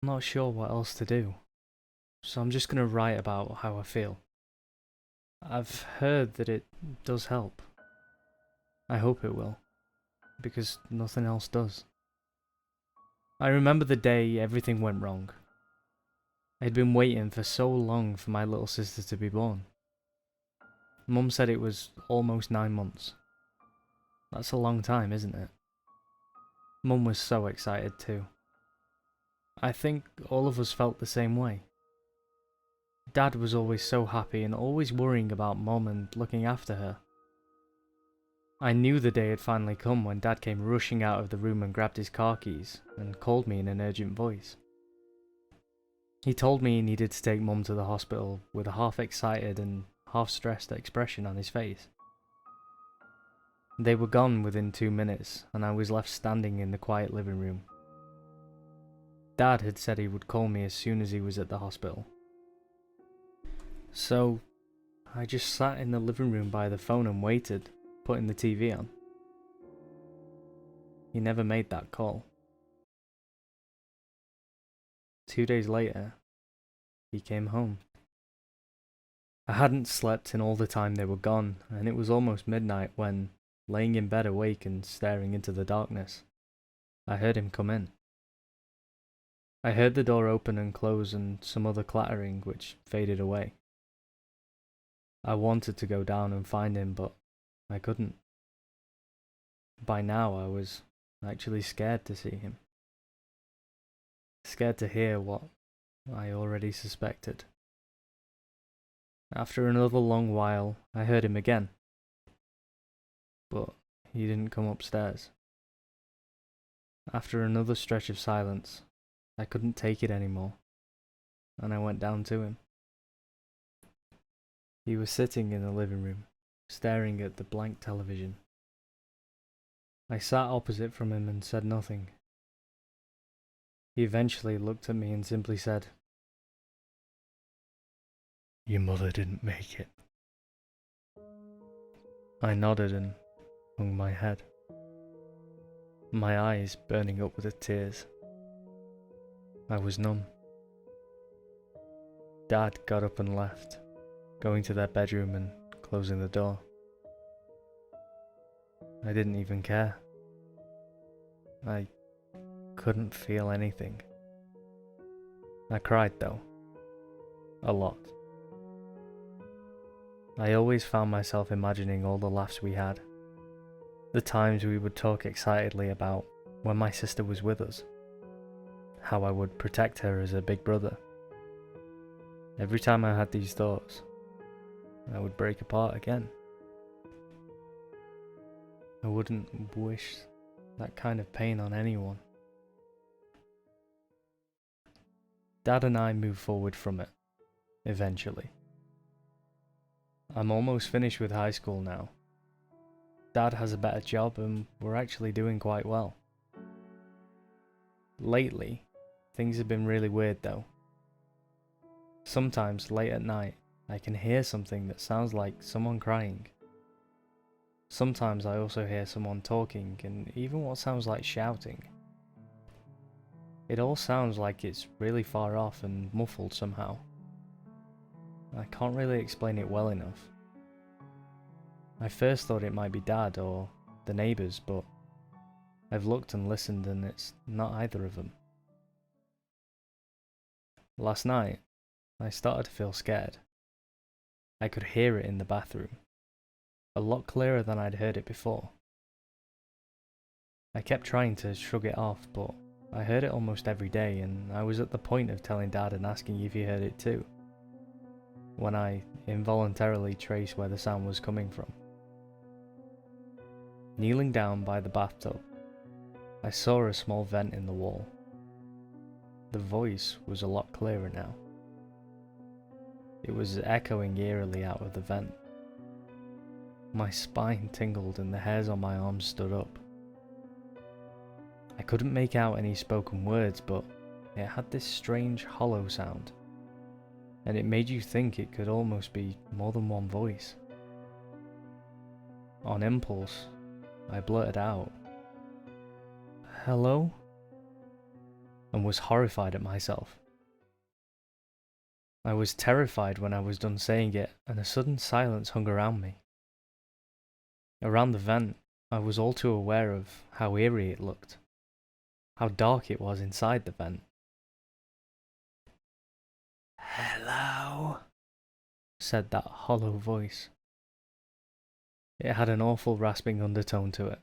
I'm not sure what else to do, so I'm just gonna write about how I feel. I've heard that it does help. I hope it will, because nothing else does. I remember the day everything went wrong. I had been waiting for so long for my little sister to be born. Mum said it was almost 9 months. That's a long time, isn't it? Mum was so excited too. I think all of us felt the same way. Dad was always so happy and always worrying about Mum and looking after her. I knew the day had finally come when Dad came rushing out of the room and grabbed his car keys and called me in an urgent voice. He told me he needed to take Mum to the hospital with a half excited and half stressed expression on his face. They were gone within 2 minutes and I was left standing in the quiet living room. Dad had said he would call me as soon as he was at the hospital. So, I just sat in the living room by the phone and waited, putting the TV on. He never made that call. 2 days later, he came home. I hadn't slept in all the time they were gone, and it was almost midnight when, laying in bed awake and staring into the darkness, I heard him come in. I heard the door open and close and some other clattering which faded away. I wanted to go down and find him, but I couldn't. By now I was actually scared to see him. Scared to hear what I already suspected. After another long while, I heard him again. But he didn't come upstairs. After another stretch of silence, I couldn't take it anymore, and I went down to him. He was sitting in the living room, staring at the blank television. I sat opposite from him and said nothing. He eventually looked at me and simply said, "Your mother didn't make it." I nodded and hung my head, my eyes burning up with the tears. I was numb. Dad got up and left, going to their bedroom and closing the door. I didn't even care. I couldn't feel anything. I cried though. A lot. I always found myself imagining all the laughs we had. The times we would talk excitedly about when my sister was with us. How I would protect her as a big brother. Every time I had these thoughts, I would break apart again. I wouldn't wish that kind of pain on anyone. Dad and I moved forward from it, eventually. I'm almost finished with high school now. Dad has a better job and we're actually doing quite well. Lately, things have been really weird though. Sometimes late at night, I can hear something that sounds like someone crying. Sometimes I also hear someone talking and even what sounds like shouting. It all sounds like it's really far off and muffled somehow. I can't really explain it well enough. I first thought it might be Dad or the neighbours, but I've looked and listened and it's not either of them. Last night, I started to feel scared. I could hear it in the bathroom, a lot clearer than I'd heard it before. I kept trying to shrug it off, but I heard it almost every day and I was at the point of telling Dad and asking if he heard it too, when I involuntarily traced where the sound was coming from. Kneeling down by the bathtub, I saw a small vent in the wall. The voice was a lot clearer now. It was echoing eerily out of the vent. My spine tingled and the hairs on my arms stood up. I couldn't make out any spoken words, but it had this strange hollow sound, and it made you think it could almost be more than one voice. On impulse, I blurted out, "Hello?" and was horrified at myself. I was terrified when I was done saying it, and a sudden silence hung around me. Around the vent, I was all too aware of how eerie it looked, how dark it was inside the vent. "Hello," said that hollow voice. It had an awful rasping undertone to it.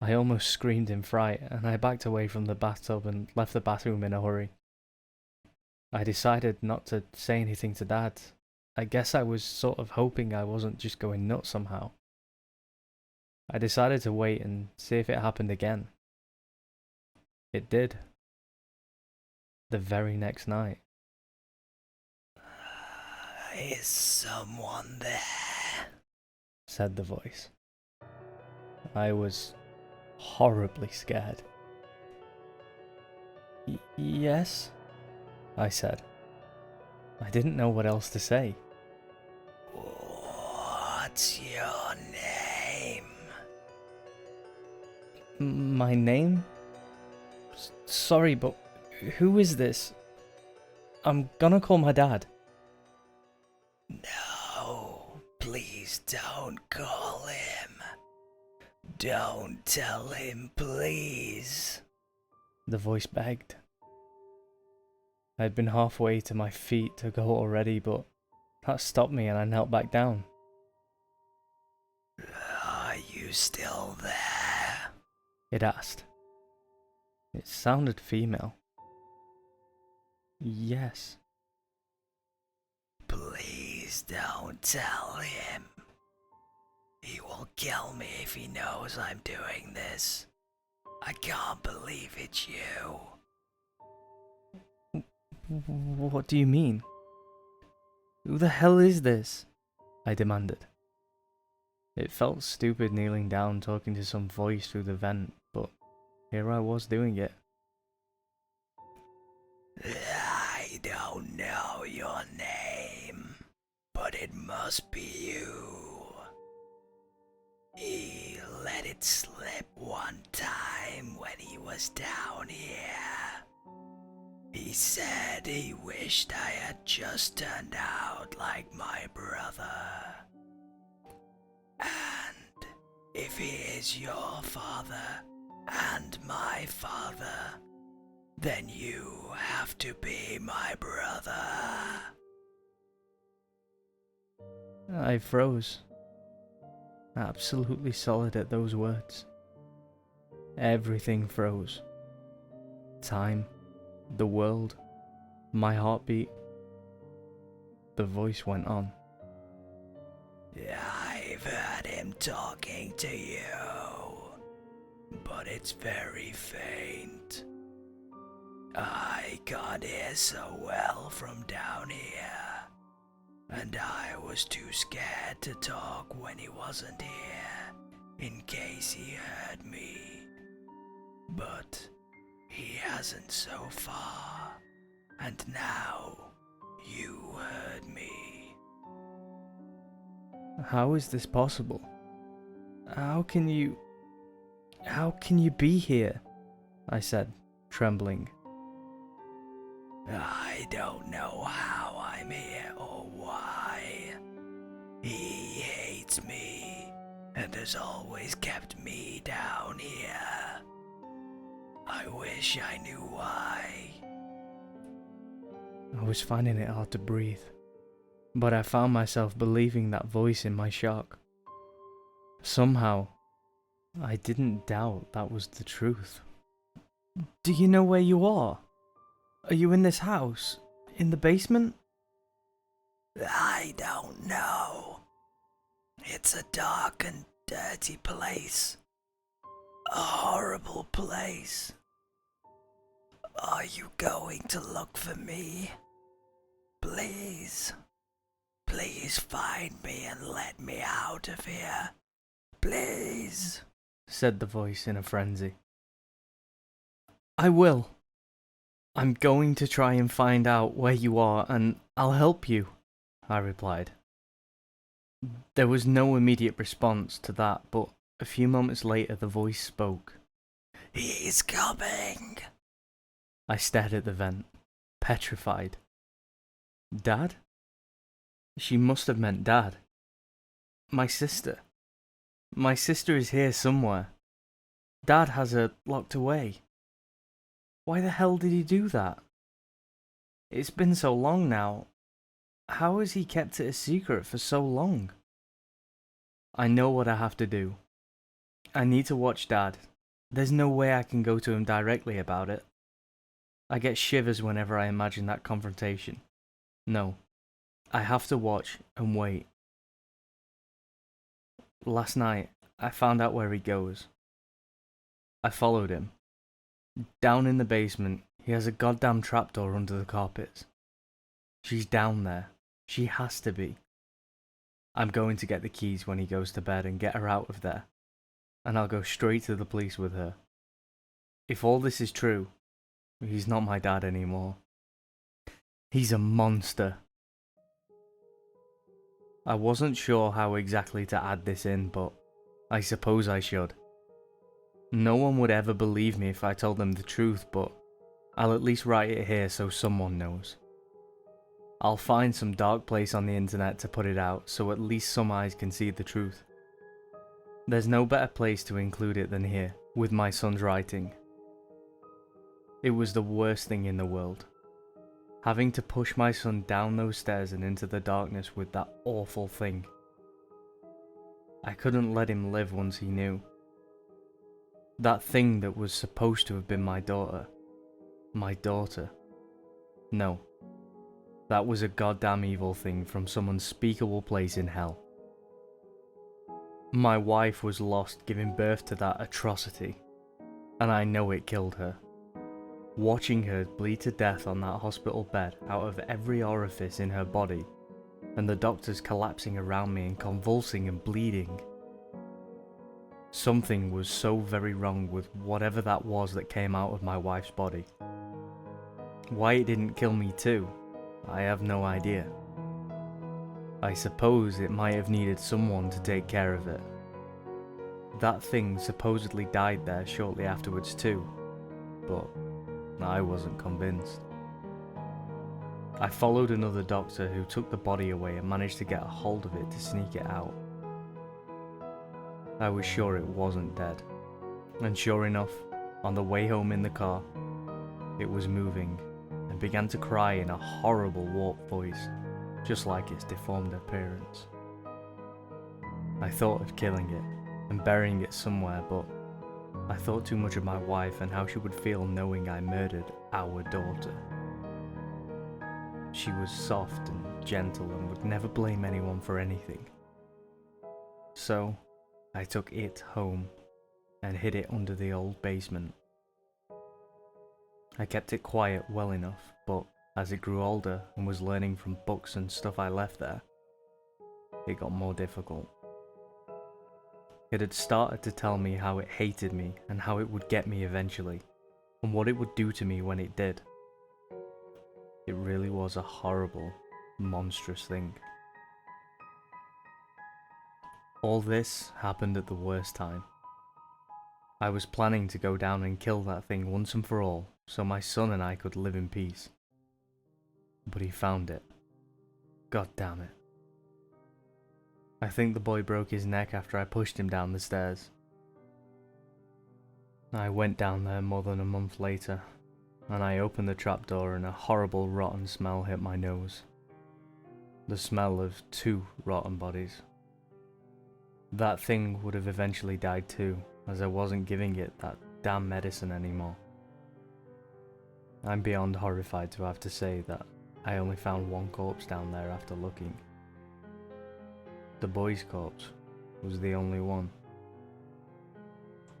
I almost screamed in fright, and I backed away from the bathtub and left the bathroom in a hurry. I decided not to say anything to Dad. I guess I was sort of hoping I wasn't just going nuts somehow. I decided to wait and see if it happened again. It did. The very next night. "Is someone there?" said the voice. I was horribly scared. "Yes," I said. I didn't know what else to say. "What's your name?" "My name? Sorry, but who is this? I'm gonna call my dad." "No, please don't call him. Don't tell him, please," the voice begged. I'd been halfway to my feet to go already, but that stopped me and I knelt back down. "Are you still there?" it asked. It sounded female. "Yes." "Please don't tell him. He will kill me if he knows I'm doing this. I can't believe it's you." "What do you mean? Who the hell is this?" I demanded. It felt stupid kneeling down talking to some voice through the vent, but here I was doing it. "I don't know your name, but it must be you. He let it slip one time when he was down here. He said he wished I had just turned out like my brother. And if he is your father and my father, then you have to be my brother." I froze, absolutely solid at those words. Everything froze. Time, the world, my heartbeat. The voice went on. "I've heard him talking to you, but it's very faint. I can't hear so well from down here, and I was too scared to talk when he wasn't here, in case he heard me. But he hasn't so far, and now you heard me." "How is this possible? How can you be here?" I said, trembling. "I don't know how I'm here or why. He hates me and has always kept me down here. I wish I knew why." I was finding it hard to breathe, but I found myself believing that voice in my shock. Somehow, I didn't doubt that was the truth. "Do you know where you are? Are you in this house? In the basement?" "I don't know. It's a dark and dirty place. A horrible place. Are you going to look for me? Please. Please find me and let me out of here. Please," said the voice in a frenzy. "I will. I'm going to try and find out where you are and I'll help you," I replied. There was no immediate response to that, but a few moments later the voice spoke. "He's coming. I stared at the vent, petrified. Dad? She must have meant Dad. My sister. My sister is here somewhere. Dad has her locked away. Why the hell did he do that? It's been so long now. How has he kept it a secret for so long? I know what I have to do. I need to watch Dad. There's no way I can go to him directly about it. I get shivers whenever I imagine that confrontation. No, I have to watch and wait. Last night, I found out where he goes. I followed him. Down in the basement, he has a goddamn trapdoor under the carpets. She's down there. She has to be. I'm going to get the keys when he goes to bed and get her out of there. And I'll go straight to the police with her. If all this is true, he's not my dad anymore. He's a monster. I wasn't sure how exactly to add this in, but I suppose I should. No one would ever believe me if I told them the truth, but I'll at least write it here so someone knows. I'll find some dark place on the internet to put it out so at least some eyes can see the truth. There's no better place to include it than here, with my son's writing. It was the worst thing in the world. Having to push my son down those stairs and into the darkness with that awful thing. I couldn't let him live once he knew. That thing that was supposed to have been my daughter. My daughter. No. That was a goddamn evil thing from some unspeakable place in hell. My wife was lost giving birth to that atrocity, and I know it killed her. Watching her bleed to death on that hospital bed out of every orifice in her body, and the doctors collapsing around me and convulsing and bleeding. Something was so very wrong with whatever that was that came out of my wife's body. Why it didn't kill me too, I have no idea. I suppose it might have needed someone to take care of it. That thing supposedly died there shortly afterwards too, but I wasn't convinced. I followed another doctor who took the body away and managed to get a hold of it to sneak it out. I was sure it wasn't dead, and sure enough, on the way home in the car, it was moving and began to cry in a horrible warped voice, just like its deformed appearance. I thought of killing it and burying it somewhere, but I thought too much of my wife and how she would feel knowing I murdered our daughter. She was soft and gentle and would never blame anyone for anything. So, I took it home and hid it under the old basement. I kept it quiet well enough, but as it grew older and was learning from books and stuff I left there, it got more difficult. It had started to tell me how it hated me and how it would get me eventually, and what it would do to me when it did. It really was a horrible, monstrous thing. All this happened at the worst time. I was planning to go down and kill that thing once and for all, so my son and I could live in peace. But he found it. God damn it. I think the boy broke his neck after I pushed him down the stairs. I went down there more than a month later, and I opened the trapdoor and a horrible rotten smell hit my nose. The smell of 2 rotten bodies. That thing would have eventually died too, as I wasn't giving it that damn medicine anymore. I'm beyond horrified to have to say that I only found 1 corpse down there after looking. The boy's corpse was the only one.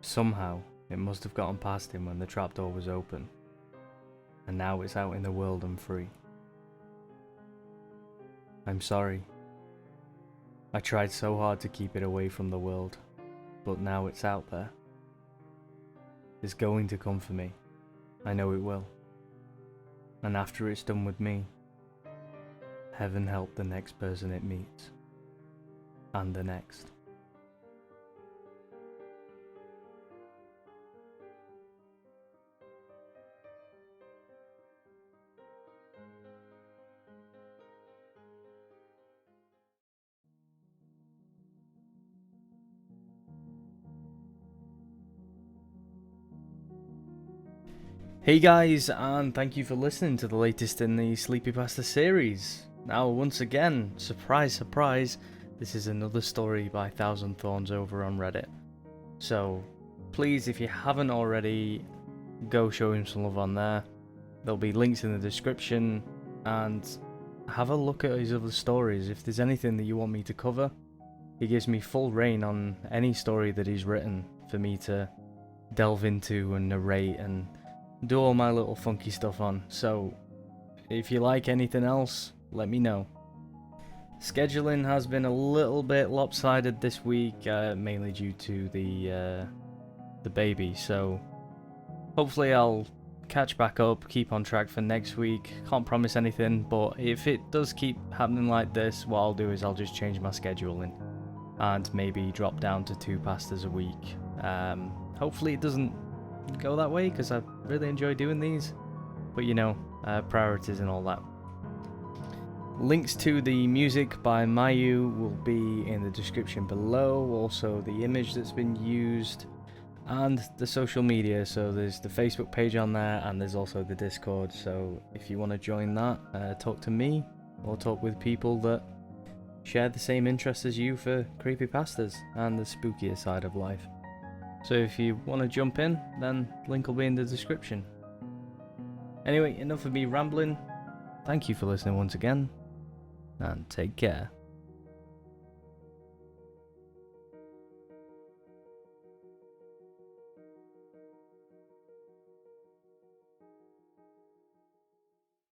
Somehow, it must have gotten past him when the trapdoor was open, and now it's out in the world and free. I'm sorry. I tried so hard to keep it away from the world, but now it's out there. It's going to come for me. I know it will. And after it's done with me, heaven help the next person it meets. And the next. Hey guys, and thank you for listening to the latest in the CreepyPasta series. Now, once again, surprise, surprise, this is another story by Thousand Thorns over on Reddit. So, please, if you haven't already, go show him some love on there. There'll be links in the description, and have a look at his other stories. If there's anything that you want me to cover, he gives me full reign on any story that he's written for me to delve into and narrate and do all my little funky stuff on. So if you like anything else, let me know. Scheduling has been a little bit lopsided this week, mainly due to the baby, so hopefully I'll catch back up, keep on track for next week. Can't promise anything, but if it does keep happening like this, what I'll do is I'll just change my scheduling and maybe drop down to 2 pastas a week. Hopefully it doesn't go that way, because I really enjoy doing these, but you know, priorities and all that. Links to the music by Mayu will be in the description below, also the image that's been used and the social media. So there's the Facebook page on there, and there's also the Discord, so if you want to join that, talk to me or talk with people that share the same interests as you for creepypastas and the spookier side of life. So if you want to jump in, then link will be in the description. Anyway, enough of me rambling. Thank you for listening once again, and take care.